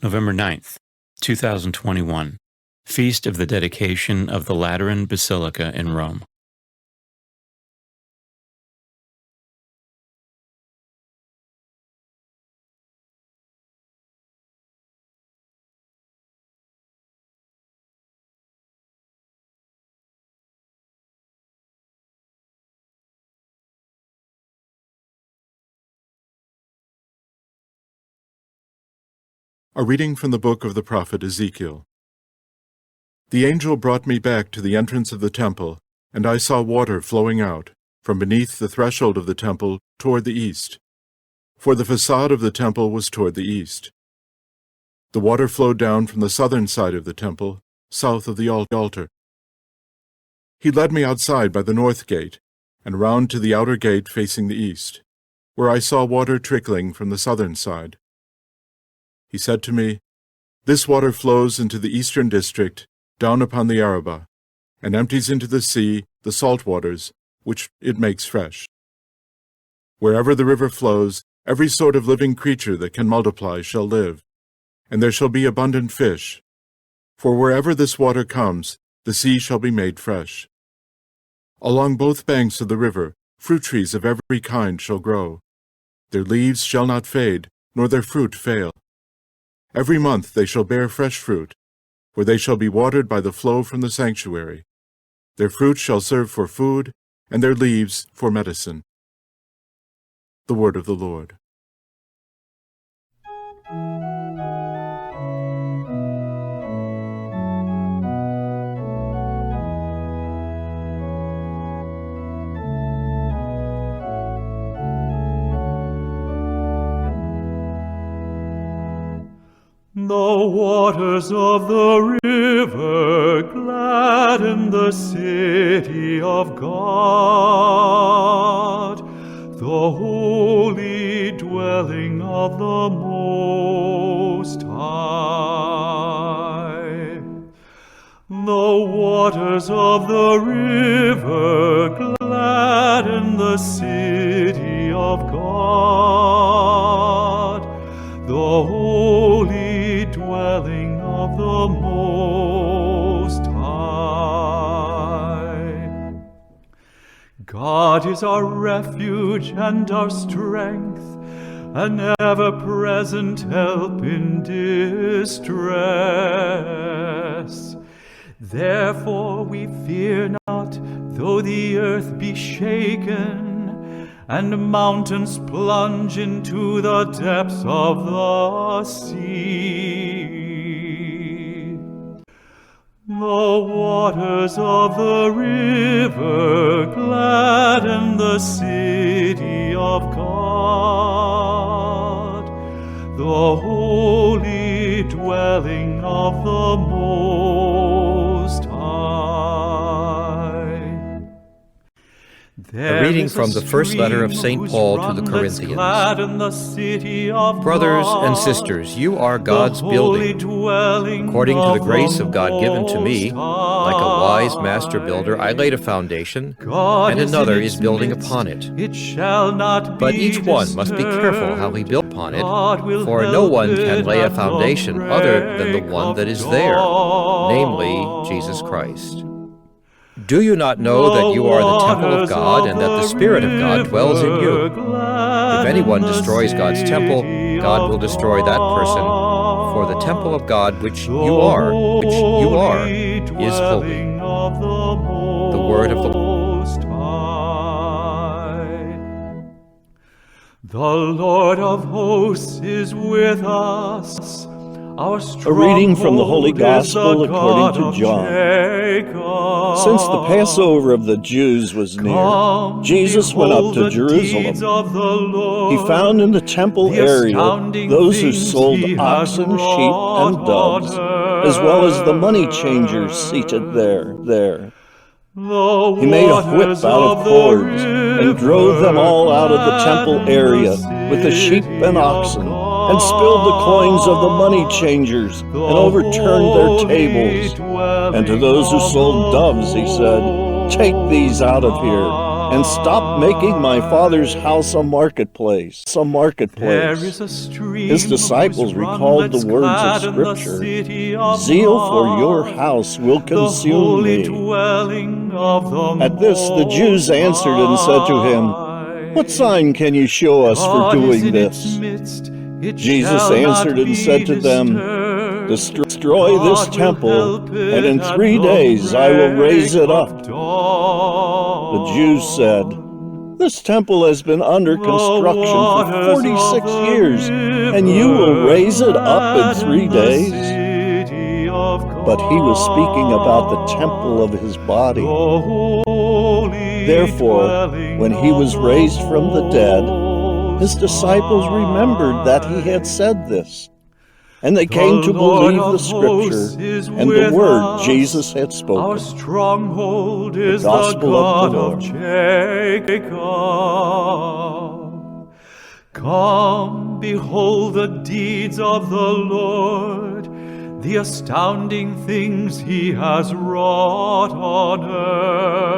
November 9th, 2021, Feast of the Dedication of the Lateran Basilica in Rome. A reading from the book of the prophet Ezekiel. The angel brought me back to the entrance of the temple, and I saw water flowing out from beneath the threshold of the temple toward the east, for the facade of the temple was toward the east. The water flowed down from the southern side of the temple, south of the altar. He led me outside by the north gate, and round to the outer gate facing the east, where I saw water trickling from the southern side. He said to me, "This water flows into the eastern district, down upon the Arabah, and empties into the sea the salt waters, which it makes fresh. Wherever the river flows, every sort of living creature that can multiply shall live, and there shall be abundant fish. For wherever this water comes, the sea shall be made fresh. Along both banks of the river, fruit trees of every kind shall grow. Their leaves shall not fade, nor their fruit fail. Every month they shall bear fresh fruit, for they shall be watered by the flow from the sanctuary. Their fruit shall serve for food, and their leaves for medicine." The word of the Lord. The waters of the river gladden the city of God, the holy dwelling of the Most High. The waters of the river gladden the city of God, the holy dwelling of the Most High. God is our refuge and our strength, an ever-present help in distress. Therefore we fear not, though the earth be shaken, and mountains plunge into the depths of the sea. The waters of the river gladden the city of God, the holy dwelling of the Most High. A reading from the first letter of St. Paul to the Corinthians. Brothers and sisters, you are God's building, according to the grace of God given to me. Like a wise master builder, I laid a foundation, and another is building upon it. But each one must be careful how he builds upon it, for no one can lay a foundation other than the one that is there, namely Jesus Christ. Do you not know that you are the temple of God, and that the Spirit of God dwells in you? If anyone destroys God's temple, God will destroy that person, for the temple of God which you are, is holy. The word of the Lord. The Lord of hosts is with us. A reading from the Holy Gospel according to John. Since the Passover of the Jews was near, Jesus went up to Jerusalem. He found in the temple area those who sold oxen, sheep, and doves, as well as the money changers seated there. He made a whip out of cords and drove them all out of the temple area with the sheep and oxen, and spilled the coins of the money changers, and overturned their tables. And to those who sold doves he said, "Take these out of here. and stop making my Father's house a marketplace. There is a stream His disciples whose run recalled lets the words of gladden the Scripture, city of "Zeal for your God, house will the consume holy me." dwelling of the At this the Jews Most answered and said to him, High. "What sign can you show us for God is doing in its this?" midst, it Jesus shall not answered and be said to them, disturbed. "Destroy this God will temple, help and in it at 3 the days I will raise break it up." of dawn. The Jews said, "This temple has been under construction for 46 years, and you will raise it up in 3 days?" But he was speaking about the temple of his body. Therefore, when he was raised from the dead, his disciples remembered that he had said this, and they came to believe the Scripture and the word Jesus had Our spoken. stronghold is the Gospel of God the of Lord. Jacob. Come, behold the deeds of the Lord, the astounding things he has wrought on earth.